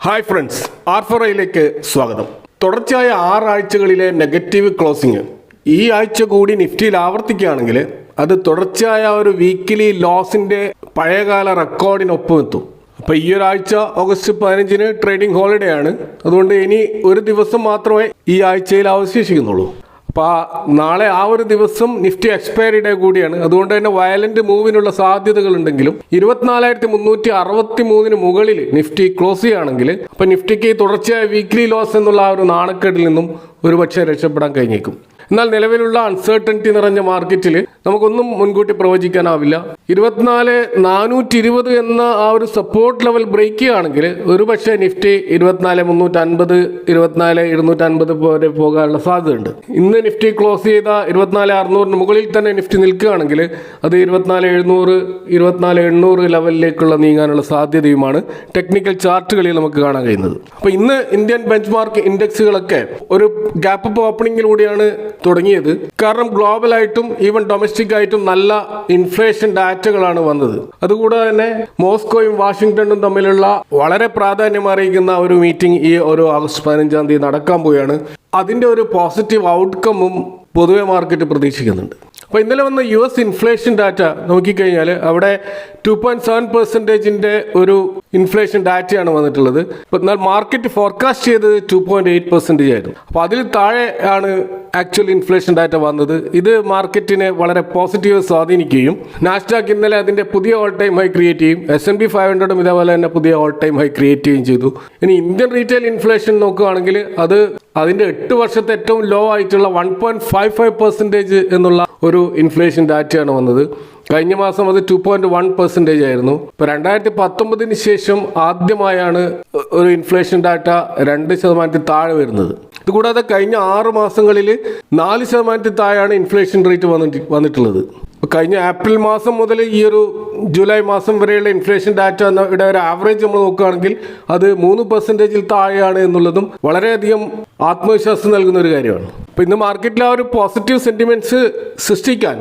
Hi friends, ആർഫറയിലേക്ക് സ്വാഗതം. തുടർച്ചയായ 6 ആഴ്ചകളിലെ negative closing ഈ ആഴ്ച കൂടി നിഫ്റ്റിയിൽ ആവർത്തിക്കുകയാണെങ്കിൽ അത് തുടർച്ചയായ ഒരു വീക്കിലി ലോസിന്റെ പഴയകാല റെക്കോർഡിനൊപ്പം എത്തും. അപ്പോൾ ഈ ഒരാഴ്ച ഓഗസ്റ്റ് 15-ന് ട്രേഡിംഗ് ഹോളിഡേ ആണ്. അതുകൊണ്ട് ഇനി ഒരു ദിവസം മാത്രമേ ഈ ആഴ്ചയിൽ അവശേഷിക്കുന്നുള്ളൂ. അപ്പോൾ നാളെ ആ ഒരു ദിവസം നിഫ്റ്റി എക്സ്പയറി ഡേ കൂടിയാണ്. അതുകൊണ്ട് തന്നെ വയലന്റ് മൂവിനുള്ള സാധ്യതകളുണ്ടെങ്കിലും 24,363 മുകളിൽ നിഫ്റ്റി ക്ലോസ് ചെയ്യുകയാണെങ്കിൽ അപ്പോൾ നിഫ്റ്റിക്ക് തുടർച്ചയായ വീക്ക്ലി ലോസ് എന്നുള്ള ആ ഒരു നാണക്കേടിൽ നിന്നും ഒരുപക്ഷെ രക്ഷപ്പെടാൻ കഴിഞ്ഞേക്കും. എന്നാൽ നിലവിലുള്ള അൺസർട്ടനിറ്റി നിറഞ്ഞ മാർക്കറ്റിൽ നമുക്കൊന്നും മുൻകൂട്ടി പ്രവചിക്കാനാവില്ല. 24,420 എന്ന ആ ഒരു സപ്പോർട്ട് ലെവൽ ബ്രേക്ക് ചെയ്യുകയാണെങ്കിൽ ഒരുപക്ഷെ നിഫ്റ്റി 24,350, 24,250 പോലെ പോകാനുള്ള സാധ്യതയുണ്ട്. ഇന്ന് നിഫ്റ്റി ക്ലോസ് ചെയ്ത 24,600 മുകളിൽ തന്നെ നിഫ്റ്റി നിൽക്കുകയാണെങ്കിൽ അത് 24,700, 24,800 ലെവലിലേക്കുള്ള നീങ്ങാനുള്ള സാധ്യതയുമാണ് ടെക്നിക്കൽ ചാർട്ടുകളിൽ നമുക്ക് കാണാൻ കഴിയുന്നത്. അപ്പോൾ ഇന്ന് ഇന്ത്യൻ ബെഞ്ച് മാർക്ക് ഇൻഡെക്സുകളൊക്കെ ഒരു ഗ്യാപ്പ് അപ്പ് ഓപ്പണിങ്ങിലൂടെയാണ് തുടങ്ങിയത്. കാരണം ഗ്ലോബലായിട്ടും ഈവൻ ഡൊമസ്റ്റിക് ആയിട്ടും നല്ല ഇൻഫ്ലേഷൻ ഡാറ്റകളാണ് വന്നത്. അതുകൂടാതെ തന്നെ മോസ്കോയും വാഷിംഗ്ടണും തമ്മിലുള്ള വളരെ പ്രാധാന്യം അറിയിക്കുന്ന ഒരു മീറ്റിംഗ് ഈ ഒരു ഓഗസ്റ്റ് 15-ാം തീയതി നടക്കാൻ പോവുകയാണ്. അതിന്റെ ഒരു പോസിറ്റീവ് ഔട്ട്കമ്മും പൊതുവെ മാർക്കറ്റ് പ്രതീക്ഷിക്കുന്നുണ്ട്. അപ്പോൾ ഇന്നലെ വന്ന US ഇൻഫ്ലേഷൻ ഡാറ്റ നോക്കിക്കഴിഞ്ഞാൽ അവിടെ 2.7% ഒരു ഇൻഫ്ലേഷൻ ഡാറ്റയാണ് വന്നിട്ടുള്ളത്. എന്നാൽ മാർക്കറ്റ് ഫോർകാസ്റ്റ് ചെയ്തത് 2.8% ആയിരുന്നു. അപ്പോൾ അതിൽ താഴെ ആണ് ആക്ച്വൽ ഇൻഫ്ലേഷൻ ഡാറ്റ വന്നത്. ഇത് മാർക്കറ്റിനെ വളരെ പോസിറ്റീവ് സ്വാധീനിക്കുകയും നാസ്ഡാക്ക് ഇന്നലെ അതിന്റെ പുതിയ ഓൾ ടൈം ഹൈ ക്രിയേറ്റ് ചെയ്യും. S&P 500 ഇതേപോലെ തന്നെ പുതിയ ഓൾ ടൈം ഹൈ ക്രിയേറ്റ് ചെയ്യുകയും ചെയ്തു. ഇനി ഇന്ത്യൻ റീറ്റെയിൽ ഇൻഫ്ലേഷൻ നോക്കുകയാണെങ്കിൽ അത് അതിന്റെ 8 വർഷത്തെ ഏറ്റവും ലോ ആയിട്ടുള്ള 1.55% എന്നുള്ള ഒരു ഇൻഫ്ലേഷൻ ഡാറ്റയാണ് വന്നത്. കഴിഞ്ഞ മാസം അത് 2.1% ആയിരുന്നു. ഇപ്പോൾ 2019 ശേഷം ആദ്യമായാണ് ഒരു ഇൻഫ്ലേഷൻ ഡാറ്റ 2% താഴെ വരുന്നത്. ഇതുകൂടാതെ കഴിഞ്ഞ 6 മാസങ്ങളിൽ 4% താഴെയാണ് ഇൻഫ്ലേഷൻ റേറ്റ് വന്നിട്ടുള്ളത്. കഴിഞ്ഞ ഏപ്രിൽ മാസം മുതൽ ഈ ഒരു ജൂലൈ മാസം വരെയുള്ള ഇൻഫ്ലേഷൻ ഡാറ്റ ഇവിടെ ഒരു ആവറേജ് നമ്മൾ നോക്കുകയാണെങ്കിൽ അത് 3% താഴെയാണ് എന്നുള്ളതും വളരെയധികം ആത്മവിശ്വാസം നൽകുന്ന ഒരു കാര്യമാണ്. അപ്പോൾ ഇന്ന് മാർക്കറ്റിൽ ആ ഒരു പോസിറ്റീവ് സെന്റിമെന്റ്സ് സൃഷ്ടിക്കാൻ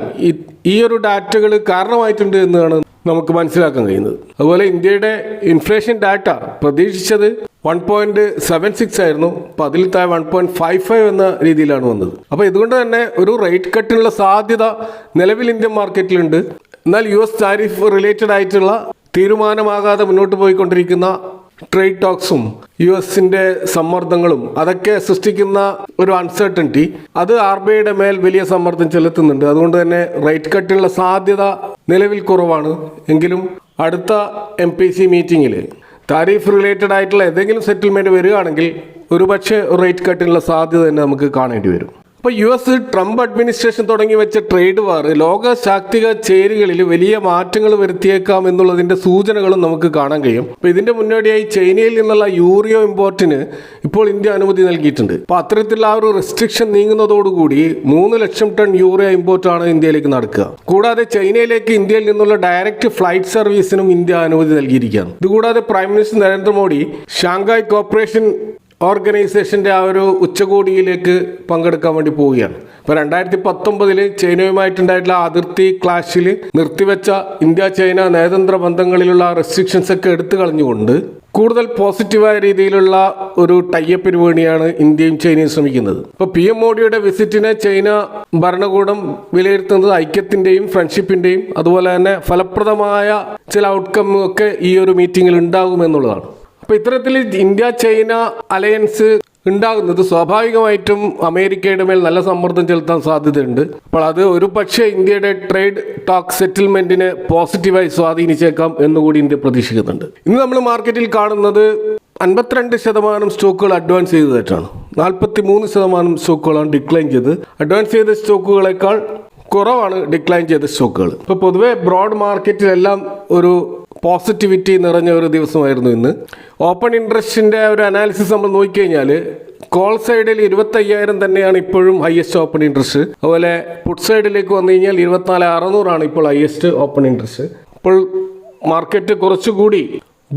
ഈ ഒരു ഡാറ്റകൾ കാരണമായിട്ടുണ്ട് എന്നാണ് നമുക്ക് മനസ്സിലാക്കാൻ കഴിയുന്നത്. അതുപോലെ ഇന്ത്യയുടെ ഇൻഫ്ലേഷൻ ഡാറ്റ പ്രതീക്ഷിച്ചത് 1.76 ആയിരുന്നു. അപ്പോൾ അതിൽ താഴെ 1.55 എന്ന രീതിയിലാണ് വന്നത്. അപ്പോൾ ഇതുകൊണ്ട് തന്നെ ഒരു റേറ്റ് കട്ടിനുള്ള സാധ്യത നിലവിൽ ഇന്ത്യൻ മാർക്കറ്റിലുണ്ട്. എന്നാൽ US താരിഫ് റിലേറ്റഡ് ആയിട്ടുള്ള തീരുമാനമാകാതെ മുന്നോട്ട് പോയിക്കൊണ്ടിരിക്കുന്ന ട്രേഡ് ടോക്സും US-ന്റെ സമ്മർദ്ദങ്ങളും അതൊക്കെ സൃഷ്ടിക്കുന്ന ഒരു അൺസർട്ടനിറ്റി അത് RBIയുടെ മേൽ വലിയ സമ്മർദ്ദം ചെലുത്തുന്നുണ്ട്. അതുകൊണ്ട് തന്നെ റേറ്റ് കട്ടിനുള്ള സാധ്യത നിലവിൽ കുറവാണ്. എങ്കിലും അടുത്ത MPC മീറ്റിംഗിൽ താരിഫ് റിലേറ്റഡ് ആയിട്ടുള്ള ഏതെങ്കിലും സെറ്റിൽമെന്റ് വരികയാണെങ്കിൽ ഒരുപക്ഷെ റേറ്റ് കട്ടിനുള്ള സാധ്യത തന്നെ നമുക്ക് കാണേണ്ടി വരും. അപ്പോൾ US ട്രംപ് അഡ്മിനിസ്ട്രേഷൻ തുടങ്ങി വെച്ച ട്രേഡ് വാർ ലോക ശാക്തിക ചേരികളിൽ വലിയ മാറ്റങ്ങൾ വരുത്തിയേക്കാം എന്നുള്ളതിന്റെ സൂചനകളും നമുക്ക് കാണാൻ കഴിയും. അപ്പോൾ ഇതിന്റെ മുന്നോടിയായി ചൈനയിൽ നിന്നുള്ള യൂറിയോ ഇമ്പോർട്ടിന് ഇപ്പോൾ ഇന്ത്യ അനുമതി നൽകിയിട്ടുണ്ട്. അപ്പോൾ അത്തരത്തിലുള്ള ആ ഒരു റെസ്ട്രിക്ഷൻ നീങ്ങുന്നതോടുകൂടി 3 ലക്ഷം ടൺ യൂറിയ ഇമ്പോർട്ടാണ് ഇന്ത്യയിലേക്ക് നടക്കുക. കൂടാതെ ചൈനയിലേക്ക് ഇന്ത്യയിൽ നിന്നുള്ള ഡയറക്റ്റ് ഫ്ലൈറ്റ് സർവീസിനും ഇന്ത്യ അനുമതി നൽകിയിരിക്കുകയാണ്. ഇതുകൂടാതെ prime minister Narendra Modi Shanghai corporation ഓർഗനൈസേഷന്റെ ആ ഒരു ഉച്ചകോടിയിലേക്ക് പങ്കെടുക്കാൻ വേണ്ടി പോവുകയാണ്. ഇപ്പോൾ 2019 ചൈനയുമായിട്ടുണ്ടായിട്ടുള്ള അതിർത്തി ക്ലാഷിൽ നിർത്തിവെച്ച ഇന്ത്യ ചൈന നയതന്ത്ര ബന്ധങ്ങളിലുള്ള റെസ്ട്രിക്ഷൻസ് ഒക്കെ എടുത്തു കളഞ്ഞുകൊണ്ട് കൂടുതൽ പോസിറ്റീവായ രീതിയിലുള്ള ഒരു ടൈപ്പിന് വേണ്ടിയാണ് ഇന്ത്യയും ചൈനയും ശ്രമിക്കുന്നത്. ഇപ്പോൾ PM മോഡിയുടെ വിസിറ്റിനെ ചൈന ഭരണകൂടം വിലയിരുത്തുന്നത് ഐക്യത്തിന്റെയും ഫ്രണ്ട്ഷിപ്പിന്റെയും അതുപോലെ തന്നെ ഫലപ്രദമായ ചില ഔട്ട്കം ഒക്കെ ഈ ഒരു മീറ്റിംഗിൽ ഉണ്ടാകുമെന്നുള്ളതാണ്. അപ്പോൾ ഇത്തരത്തിൽ ഇന്ത്യ ചൈന അലയൻസ് ഉണ്ടാകുന്നത് സ്വാഭാവികമായിട്ടും അമേരിക്കയുടെ മേൽ നല്ല സമ്മർദ്ദം ചെലുത്താൻ സാധ്യതയുണ്ട്. അപ്പോൾ അത് ഒരു പക്ഷേ ഇന്ത്യയുടെ ട്രേഡ് ടോക്ക് സെറ്റിൽമെന്റിനെ പോസിറ്റീവായി സ്വാധീനിച്ചേക്കാം എന്നുകൂടി ഇന്ത്യ പ്രതീക്ഷിക്കുന്നുണ്ട്. ഇന്ന് നമ്മൾ മാർക്കറ്റിൽ കാണുന്നത് 52% സ്റ്റോക്കുകൾ അഡ്വാൻസ് ചെയ്തതായിട്ടാണ്. 43% സ്റ്റോക്കുകളാണ് ഡിക്ലൈൻ ചെയ്ത്. അഡ്വാൻസ് ചെയ്ത സ്റ്റോക്കുകളെക്കാൾ കുറവാണ് ഡിക്ലൈൻ ചെയ്ത സ്റ്റോക്കുകൾ. ഇപ്പോൾ പൊതുവെ ബ്രോഡ് മാർക്കറ്റിലെല്ലാം ഒരു പോസിറ്റിവിറ്റി നിറഞ്ഞ ഒരു ദിവസമായിരുന്നു ഇന്ന്. ഓപ്പൺ ഇൻട്രസ്റ്റിന്റെ ഒരു അനാലിസിസ് നമ്മൾ നോക്കിക്കഴിഞ്ഞാൽ കോൾ സൈഡിൽ 25,000 തന്നെയാണ് ഇപ്പോഴും ഹയസ്റ്റ് ഓപ്പൺ ഇൻട്രസ്റ്റ്. അതുപോലെ പുട്ട് സൈഡിലേക്ക് വന്നു കഴിഞ്ഞാൽ 24,600 ഇപ്പോൾ ഹയസ്റ്റ് ഓപ്പൺ ഇൻട്രസ്റ്റ്. അപ്പോൾ മാർക്കറ്റ് കുറച്ചുകൂടി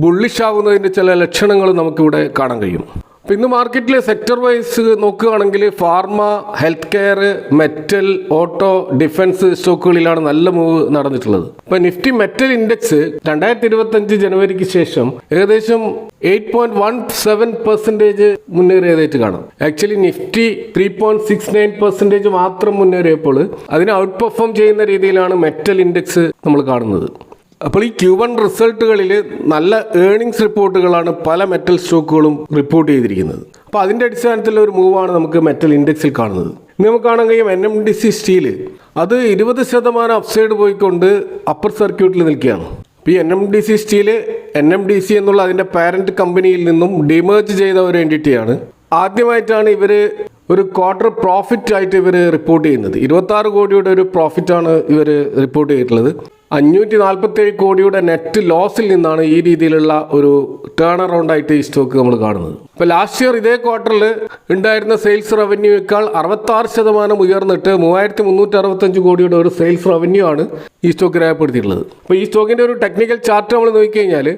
ബുള്ളിഷ് ആവുന്നതിന്റെ ചില ലക്ഷണങ്ങൾ നമുക്കിവിടെ കാണാൻ കഴിയും. അപ്പോൾ ഇന്ന് മാർക്കറ്റിൽ സെക്ടർ വൈസ് നോക്കുകയാണെങ്കിൽ pharma, health care, metal, auto, defence സ്റ്റോക്കുകളിലാണ് നല്ല മൂവ് നടന്നിട്ടുള്ളത്. ഇപ്പോൾ നിഫ്റ്റി മെറ്റൽ ഇൻഡെക്സ് 2025 ജനുവരിക്ക് ശേഷം ഏകദേശം 8.17% മുന്നേറിയതായിട്ട് കാണാം. ആക്ച്വലി നിഫ്റ്റി 3.69% മാത്രം മുന്നേറിയപ്പോൾ അതിനെ ഔട്ട് പെർഫോം ചെയ്യുന്ന രീതിയിലാണ് മെറ്റൽ ഇൻഡെക്സ് നമ്മൾ കാണുന്നത്. അപ്പോൾ ഈ Q1 റിസൾട്ടുകളിൽ നല്ല ഏർണിങ്സ് റിപ്പോർട്ടുകളാണ് പല മെറ്റൽ സ്റ്റോക്കുകളും റിപ്പോർട്ട് ചെയ്തിരിക്കുന്നത്. അപ്പോൾ അതിൻ്റെ അടിസ്ഥാനത്തിലുള്ള ഒരു മൂവാണ് നമുക്ക് മെറ്റൽ ഇൻഡെക്സിൽ കാണുന്നത്. ഇന്ന് നമുക്ക് കാണാൻ കഴിയും NMDC സ്റ്റീൽ അത് 20% അപ്സൈഡ് പോയിക്കൊണ്ട് അപ്പർ സർക്യൂട്ടിൽ നിൽക്കുകയാണ്. അപ്പോൾ ഈ NMDC സ്റ്റീൽ NMDC എന്നുള്ള അതിൻ്റെ പാരന്റ് കമ്പനിയിൽ നിന്നും ഡിമേർജ് ചെയ്ത ഒരു എൻറ്റിറ്റിയാണ്. ആദ്യമായിട്ടാണ് ഇവർ ഒരു ക്വാർട്ടർ പ്രോഫിറ്റ് ആയിട്ട് ഇവർ റിപ്പോർട്ട് ചെയ്യുന്നത്. 26 കോടിയുടെ ഒരു പ്രോഫിറ്റാണ് ഇവർ റിപ്പോർട്ട് ചെയ്തിട്ടുള്ളത്. 547 കോടിയുടെ നെറ്റ് ലോസിൽ നിന്നാണ് ഈ രീതിയിലുള്ള ഒരു ടേൺ അറൗണ്ട് ആയിട്ട് ഈ സ്റ്റോക്ക് നമ്മൾ കാണുന്നത്. ഇപ്പോൾ ലാസ്റ്റ് ഇയർ ഇതേ ക്വാർട്ടറിൽ ഉണ്ടായിരുന്ന സെയിൽസ് റവന്യൂയേക്കാൾ 66% ഉയർന്നിട്ട് 3365 കോടിയുടെ ഒരു സെയിൽസ് റവന്യൂ ആണ് ഈ സ്റ്റോക്ക് രേഖപ്പെടുത്തിയിട്ടുള്ളത്. അപ്പോൾ ഈ സ്റ്റോക്കിൻ്റെ ഒരു ടെക്നിക്കൽ ചാർട്ട് നമ്മൾ നോക്കിക്കഴിഞ്ഞാൽ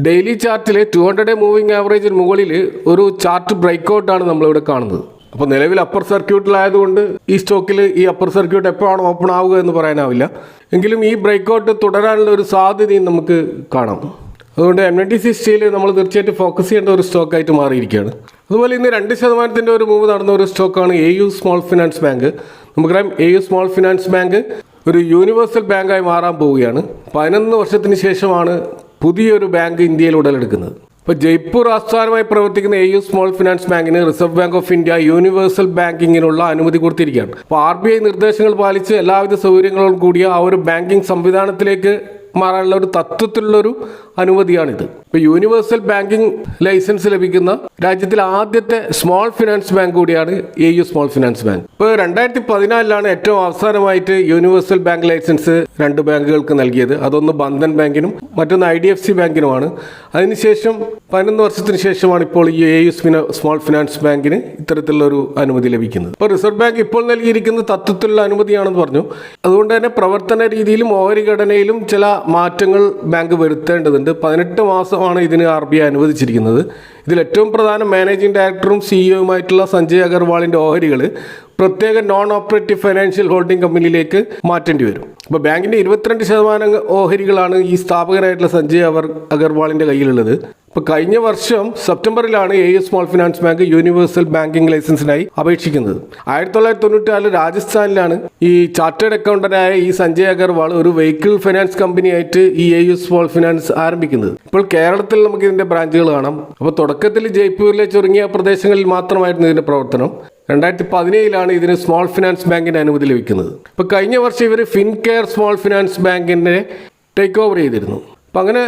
ഡെയിലി ചാർട്ടിൽ 200 മൂവിംഗ് ആവറേജിന് മുകളിൽ ഒരു ചാർട്ട് ബ്രേക്ക്ഔട്ടാണ് നമ്മളിവിടെ കാണുന്നത്. അപ്പോൾ നിലവിൽ അപ്പർ സർക്യൂട്ടിലായതുകൊണ്ട് ഈ സ്റ്റോക്കിൽ ഈ അപ്പർ സർക്യൂട്ട് എപ്പോഴാണ് ഓപ്പൺ ആവുക എന്ന് പറയാനാവില്ല. എങ്കിലും ഈ ബ്രേക്ക്ഔട്ട് തുടരാനുള്ള ഒരു സാധ്യതയും നമുക്ക് കാണാം. അതുകൊണ്ട് NMDC സ്റ്റീൽ നമ്മൾ തീർച്ചയായിട്ടും ഫോക്കസ് ചെയ്യേണ്ട ഒരു സ്റ്റോക്കായിട്ട് മാറിയിരിക്കുകയാണ്. അതുപോലെ ഇന്ന് 2% ഒരു മൂവ് നടന്ന ഒരു സ്റ്റോക്കാണ് AU സ്മോൾ ഫിനാൻസ് ബാങ്ക്. നമുക്കറിയാം AU സ്മോൾ ഫിനാൻസ് ബാങ്ക് ഒരു യൂണിവേഴ്സൽ ബാങ്കായി മാറാൻ പോവുകയാണ്. 11 വർഷത്തിന് ശേഷമാണ് പുതിയൊരു ബാങ്ക് ഇന്ത്യയിൽ ഉടലെടുക്കുന്നത്. ഇപ്പോൾ ജയ്പൂർ ആസ്ഥാനമായി പ്രവർത്തിക്കുന്ന AU സ്മോൾ ഫിനാൻസ് ബാങ്കിന് reserve bank of India universal ബാങ്കിങ്ങിനുള്ള അനുമതി കൊടുത്തിരിക്കുകയാണ്. അപ്പോൾ RBI നിർദ്ദേശങ്ങൾ പാലിച്ച് എല്ലാവിധ സൗകര്യങ്ങളോടും കൂടിയ ആ ഒരു ബാങ്കിങ് സംവിധാനത്തിലേക്ക് മാറാനുള്ള ഒരു തത്വത്തിലുള്ളൊരു അനുമതിയാണിത്. ഇപ്പോൾ യൂണിവേഴ്സൽ ബാങ്കിങ് ലൈസൻസ് ലഭിക്കുന്ന രാജ്യത്തിലെ ആദ്യത്തെ സ്മോൾ ഫിനാൻസ് ബാങ്ക് കൂടിയാണ് AU സ്മോൾ ഫിനാൻസ് ബാങ്ക്. ഇപ്പോൾ 2014 ഏറ്റവും അവസാനമായിട്ട് യൂണിവേഴ്സൽ ബാങ്ക് ലൈസൻസ് 2 ബാങ്കുകൾക്ക് നൽകിയത്. അതൊന്ന് ബന്ധൻ ബാങ്കിനും മറ്റൊന്ന് IDFC ബാങ്കിനുമാണ്. അതിനുശേഷം 11 വർഷത്തിന് ശേഷമാണ് ഇപ്പോൾ ഈ AU സ്മോൾ ഫിനാൻസ് ബാങ്കിന് ഇത്തരത്തിലുള്ള ഒരു അനുമതി ലഭിക്കുന്നത്. ഇപ്പോൾ റിസർവ് ബാങ്ക് ഇപ്പോൾ നൽകിയിരിക്കുന്ന തത്വത്തിലുള്ള അനുമതിയാണെന്ന് പറഞ്ഞു. അതുകൊണ്ട് തന്നെ പ്രവർത്തന രീതിയിലും ഓഹരി ഘടനയിലും ചില മാറ്റങ്ങൾ ബാങ്ക് വരുത്തേണ്ടതുണ്ട്. 18 മാസമാണ് ഇതിന് RBI അനുവദിച്ചിരിക്കുന്നത്. ഇതിൽ ഏറ്റവും പ്രധാനം മാനേജിംഗ് ഡയറക്ടറും CEOയുമായിട്ടുള്ള സഞ്ജയ് അഗർവാളിൻ്റെ ഓഹരികൾ പ്രത്യേക നോൺ ഓപ്പറേറ്റീവ് ഫൈനാൻഷ്യൽ ഹോൾഡിംഗ് കമ്പനിയിലേക്ക് മാറ്റേണ്ടി വരും. അപ്പോൾ ബാങ്കിൻ്റെ 22% ഓഹരികളാണ് ഈ സ്ഥാപകനായിട്ടുള്ള സഞ്ജയ് അഗർവാളിൻ്റെ കയ്യിലുള്ളത്. ഇപ്പോൾ കഴിഞ്ഞ വർഷം സെപ്റ്റംബറിലാണ് AU small finance bank universal banking ലൈസൻസിനായി അപേക്ഷിക്കുന്നത്. 1994 രാജസ്ഥാനിലാണ് ഈ ചാർട്ടേഡ് അക്കൗണ്ടന്റായ ഈ സഞ്ജയ് അഗർവാൾ ഒരു വെഹിക്കിൾ ഫൈനാൻസ് കമ്പനിയായിട്ട് ഈ AU സ്മോൾ ഫിനാൻസ് ആരംഭിക്കുന്നത്. ഇപ്പോൾ കേരളത്തിൽ നമുക്ക് ഇതിൻ്റെ ബ്രാഞ്ചുകൾ കാണാം. അപ്പോൾ തുടക്കത്തിൽ ജയ്പൂരിലെ ചുരുങ്ങിയ പ്രദേശങ്ങളിൽ മാത്രമായിരുന്നു ഇതിൻ്റെ പ്രവർത്തനം. 2017 ഇതിന് സ്മോൾ ഫിനാൻസ് ബാങ്കിൻ്റെ അനുമതി ലഭിക്കുന്നത്. ഇപ്പോൾ കഴിഞ്ഞ വർഷം ഇവർ ഫിൻകെയർ സ്മോൾ ഫിനാൻസ് ബാങ്കിനെ ടേക്ക് ഓവർ ചെയ്തിരുന്നു. അപ്പം അങ്ങനെ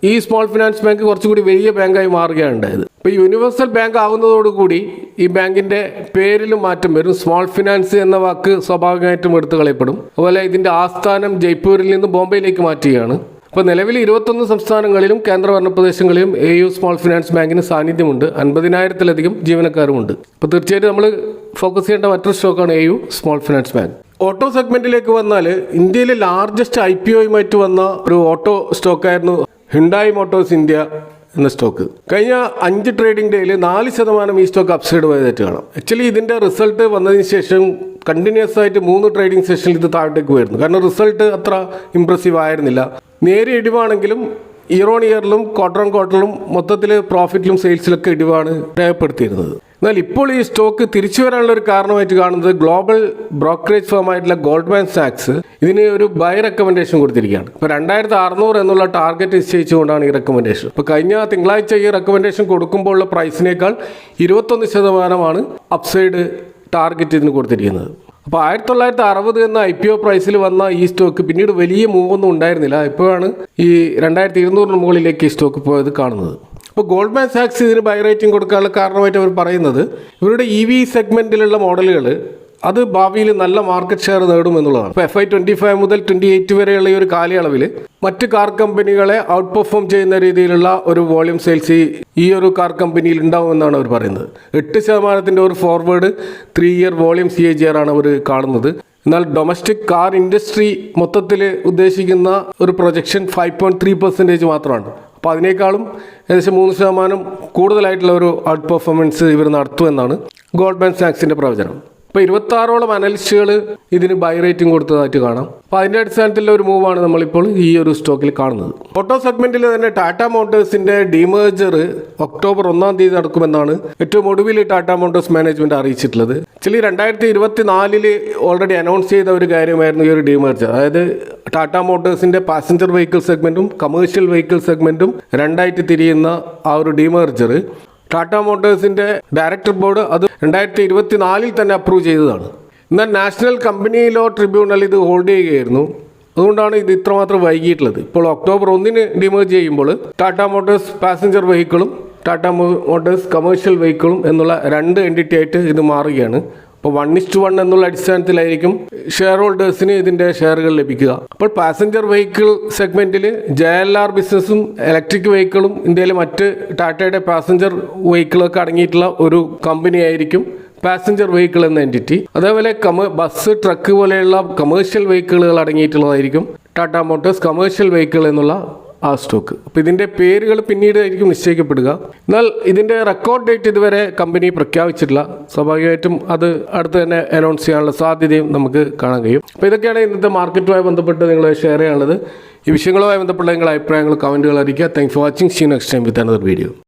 ഈ സ്മോൾ ഫിനാൻസ് ബാങ്ക് കുറച്ചുകൂടി വലിയ ബാങ്കായി മാറുകയാണ് ഉണ്ടായത്. ഇപ്പോൾ യൂണിവേഴ്സൽ ബാങ്ക് ആകുന്നതോടുകൂടി ഈ ബാങ്കിൻ്റെ പേരിലും മാറ്റം വരും. സ്മോൾ ഫിനാൻസ് എന്ന വാക്ക് സ്വാഭാവികമായിട്ടും എടുത്തു കളയപ്പെടും. അതുപോലെ ഇതിൻ്റെ ആസ്ഥാനം ജയ്പൂരിൽ നിന്ന് ബോംബെയിലേക്ക് മാറ്റുകയാണ്. ഇപ്പോൾ നിലവിൽ 21 സംസ്ഥാനങ്ങളിലും കേന്ദ്രഭരണ പ്രദേശങ്ങളിലും AU സ്മോൾ ഫിനാൻസ് ബാങ്കിന് സാന്നിധ്യമുണ്ട്. 50,000-ലധികം ജീവനക്കാരുമുണ്ട്. അപ്പോൾ തീർച്ചയായിട്ടും നമ്മൾ ഫോക്കസ് ചെയ്യേണ്ട മറ്റൊരു സ്റ്റോക്കാണ് AU small finance bank. Auto സെഗ്മെന്റിലേക്ക് വന്നാൽ ഇന്ത്യയിലെ ലാർജസ്റ്റ് IPOയുമായിട്ട് വന്ന ഒരു ഓട്ടോ സ്റ്റോക്കായിരുന്നു ഹ്യുണ്ടായി മോട്ടോഴ്സ് ഇന്ത്യ എന്ന സ്റ്റോക്ക്. കഴിഞ്ഞ 5 ട്രേഡിംഗ് ഡേയിൽ 4% ഈ സ്റ്റോക്ക് അപ്സൈഡ് പോയതായിട്ട് കാണാം. ആക്ച്വലി ഇതിൻ്റെ റിസൾട്ട് വന്നതിന് ശേഷം കണ്ടിന്യൂസ് ആയിട്ട് 3 ട്രേഡിംഗ് സെഷനിൽ ഇത് താഴത്തേക്ക് വരുന്നു. കാരണം റിസൾട്ട് അത്ര ഇംപ്രസീവ് ആയിരുന്നില്ല. നേരിയ ഇടിവാണെങ്കിലും ഇയർ ഓൺ ഇയറിലും ക്വാർട്ടർ ഓൺ ക്വാർട്ടറിലും മൊത്തത്തിൽ പ്രോഫിറ്റിലും സെയിൽസിലൊക്കെ ഇടിവാണ് രേഖപ്പെടുത്തിയിരുന്നത്. എന്നാൽ ഇപ്പോൾ ഈ സ്റ്റോക്ക് തിരിച്ചു വരാനുള്ള ഒരു കാരണമായിട്ട് കാണുന്നത് ഗ്ലോബൽ ബ്രോക്കറേജ് ഫേമായിട്ടുള്ള ഗോൾഡ്മാൻ സാക്സ് ഇതിന് ഒരു ബൈ റെക്കമെൻഡേഷൻ കൊടുത്തിരിക്കുകയാണ്. ഇപ്പോൾ 2600 എന്നുള്ള ടാർഗറ്റ് നിശ്ചയിച്ചുകൊണ്ടാണ് ഈ റെക്കമെൻഡേഷൻ. ഇപ്പോൾ കഴിഞ്ഞ തിങ്കളാഴ്ച ഈ റെക്കമെൻഡേഷൻ കൊടുക്കുമ്പോൾ ഉള്ള പ്രൈസിനേക്കാൾ 21% അപ്സൈഡ് ടാർഗറ്റ് ഇതിന് കൊടുത്തിരിക്കുന്നത്. അപ്പോൾ 1960 എന്ന IPO പ്രൈസിൽ വന്ന ഈ സ്റ്റോക്ക് പിന്നീട് വലിയ മൂവൊന്നും ഉണ്ടായിരുന്നില്ല. ഇപ്പോഴാണ് ഈ 2200 മുകളിലേക്ക് ഈ സ്റ്റോക്ക് പോയത് കാണുന്നത്. അപ്പോൾ ഗോൾഡ്മാൻ സാക്സ് ഇതിന് ബൈ റേറ്റിംഗ് കൊടുക്കാനുള്ള കാരണമായിട്ട് അവർ പറയുന്നത് ഇവരുടെ EV സെഗ്മെൻറ്റിലുള്ള മോഡലുകൾ അത് ഭാവിയിൽ നല്ല മാർക്കറ്റ് ഷെയർ നേടുമെന്നുള്ളതാണ്. ഇപ്പോൾ FY25 മുതൽ 28 വരെയുള്ള ഈ ഒരു കാലയളവിൽ മറ്റ് കാർ കമ്പനികളെ ഔട്ട് പെർഫോം ചെയ്യുന്ന രീതിയിലുള്ള ഒരു വോളിയം സെയിൽസ് ഈ ഒരു കാർ കമ്പനിയിൽ ഉണ്ടാവുമെന്നാണ് അവർ പറയുന്നത്. 8% ഒരു ഫോർവേഡ് 3 ഇയർ വോളിയം CAGR ആണ് അവർ കാണുന്നത്. എന്നാൽ ഡൊമസ്റ്റിക് കാർ ഇൻഡസ്ട്രി മൊത്തത്തിൽ ഉദ്ദേശിക്കുന്ന ഒരു പ്രൊജക്ഷൻ 5.3% മാത്രമാണ്. അപ്പോൾ അതിനേക്കാളും ഏകദേശം 3% കൂടുതലായിട്ടുള്ള ഒരു ഔട്ട് പെർഫോമൻസ് ഇവർ നടത്തുമെന്നാണ് ഗോൾഡ്മാൻ സാക്സിൻ്റെ പ്രവചനം. ഇപ്പോൾ 26ഓളം അനലിസ്റ്റുകൾ ഇതിന് ബൈ റേറ്റിംഗ് കൊടുത്തതായിട്ട് കാണാം. അപ്പോൾ അതിൻ്റെ അടിസ്ഥാനത്തിലുള്ള ഒരു മൂവാണ് നമ്മളിപ്പോൾ ഈ ഒരു സ്റ്റോക്കിൽ കാണുന്നത്. ഓട്ടോ സെഗ്മെന്റിൽ തന്നെ ടാറ്റ മോട്ടോഴ്സിന്റെ ഡിമേർജർ ഒക്ടോബർ 1 നടക്കുമെന്നാണ് ഏറ്റവും ഒടുവിൽ ടാറ്റ മോട്ടോഴ്സ് മാനേജ്മെന്റ് അറിയിച്ചിട്ടുള്ളത്. ആക്ച്വലി 2024 ഓൾറെഡി അനൗൺസ് ചെയ്ത ഒരു കാര്യമായിരുന്നു ഈ ഒരു ഡിമേർജർ. അതായത് ടാറ്റ മോട്ടോഴ്സിന്റെ പാസഞ്ചർ വെഹിക്കിൾ സെഗ്മെന്റും കമേഴ്ഷ്യൽ വെഹിക്കിൾ സെഗ്മെന്റും രണ്ടായിട്ട് തിരിയുന്ന ആ ഒരു ഡിമേർജർ ടാറ്റ മോട്ടോഴ്സിന്റെ ഡയറക്ടർ ബോർഡ് അത് 2024 തന്നെ അപ്രൂവ് ചെയ്തതാണ്. എന്നാൽ നാഷണൽ കമ്പനി ലോ ട്രിബ്യൂണൽ ഇത് ഹോൾഡ് ചെയ്യുകയായിരുന്നു. അതുകൊണ്ടാണ് ഇത് ഇത്രമാത്രം വൈകിയിട്ടുള്ളത്. ഇപ്പോൾ ഒക്ടോബർ 1 ഡിമേർജ് ചെയ്യുമ്പോൾ ടാറ്റ മോട്ടോഴ്സ് പാസഞ്ചർ വെഹിക്കിളും ടാറ്റ മോട്ടോഴ്സ് കമേഴ്ഷ്യൽ വെഹിക്കിളും എന്നുള്ള 2 എൻറ്റിറ്റി ആയിട്ട് ഇത് മാറുകയാണ്. അപ്പോൾ 1:1 എന്നുള്ള അടിസ്ഥാനത്തിലായിരിക്കും ഷെയർ ഹോൾഡേഴ്സിന് ഇതിൻ്റെ ഷെയറുകൾ ലഭിക്കുക. അപ്പോൾ പാസഞ്ചർ വെഹിക്കിൾ സെഗ്മെന്റിൽ JLR ബിസിനസ്സും ഇലക്ട്രിക് വെഹിക്കിളും ഇന്ത്യയിലെ മറ്റ് ടാറ്റയുടെ പാസഞ്ചർ വെഹിക്കിളൊക്കെ അടങ്ങിയിട്ടുള്ള ഒരു കമ്പനി ആയിരിക്കും പാസഞ്ചർ വെഹിക്കിൾ എന്ന എൻറ്റിറ്റി. അതേപോലെ ബസ്, ട്രക്ക് പോലെയുള്ള കമേഴ്ഷ്യൽ വെഹിക്കിളുകൾ അടങ്ങിയിട്ടുള്ളതായിരിക്കും ടാറ്റ മോട്ടോഴ്സ് കമേഴ്ഷ്യൽ വെഹിക്കിൾ എന്നുള്ള ആ സ്റ്റോക്ക്. അപ്പോൾ ഇതിൻ്റെ പേരുകൾ പിന്നീട് ആയിരിക്കും നിശ്ചയിക്കപ്പെടുക. എന്നാൽ ഇതിൻ്റെ റെക്കോർഡ് ഡേറ്റ് ഇതുവരെ കമ്പനി പ്രഖ്യാപിച്ചിട്ടില്ല. സ്വാഭാവികമായിട്ടും അത് അടുത്ത് തന്നെ അനൗൺസ് ചെയ്യാനുള്ള സാധ്യതയും നമുക്ക് കാണാൻ കഴിയും. അപ്പോൾ ഇതൊക്കെയാണ് ഇന്നത്തെ മാർക്കറ്റുമായി ബന്ധപ്പെട്ട് നിങ്ങൾ ഷെയർ ചെയ്യാനുള്ളത്. ഈ വിഷയങ്ങളുമായി ബന്ധപ്പെട്ട നിങ്ങളുടെ അഭിപ്രായങ്ങൾ കമൻറ്റുകൾ അറിയിക്കുക. Thanks for watching. See you next time with another video.